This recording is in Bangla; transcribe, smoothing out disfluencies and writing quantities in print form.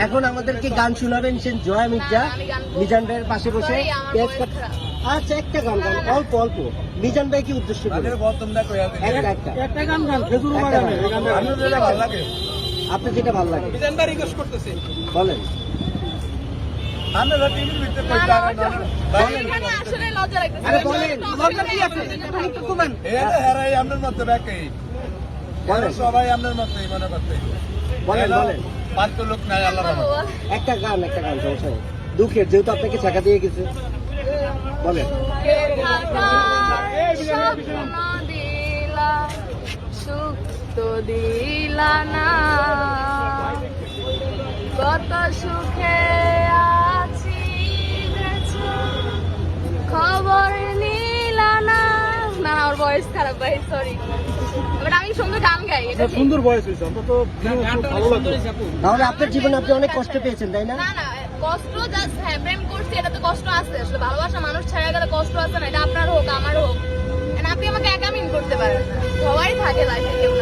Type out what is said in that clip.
এখন আমাদেরকে গান শোনাবেন সে জয়া মির্জা মিজান ভাইয়ের পাশে বসে। আচ্ছা একটা গান গান অল্প অল্প। মিজান ভাই কি উদ্দেশ্য একটা গান গান আপনার যেটা ভালো লাগে বলেন। সবাই আপনার মতই মনে করতে বলেন বলেন লোক নাই আল্লাহ একটা গান সমস্যা নেই। দুঃখের যেহেতু আপনাকে টাকা দিয়ে গেছে বলেন। সুখ তো দিলা না, কত সুখে আছি খবর নিলা না। না ওর ভয়েস খারাপ ভাই, সরি। বাট আমি সুন্দর গান গাই, এটা সুন্দর ভয়েস হয়েছে, আমরা তো ভালো লাগলো। তাহলে আপনার জীবনে আপনি অনেক কষ্ট পেয়েছেন তাই না? না না কষ্ট জাস্ট, হ্যাঁ প্রেম করছি এটা তো কষ্ট আছে, আসলে ভালোবাসা মানুষ ছাড়া গেলে কষ্ট আছে না, এটা আপনার হোক আমার হোক। আপনি আমাকে একা মিন করতে পারেন না, সবাই থাকে লাইফে, কেউ না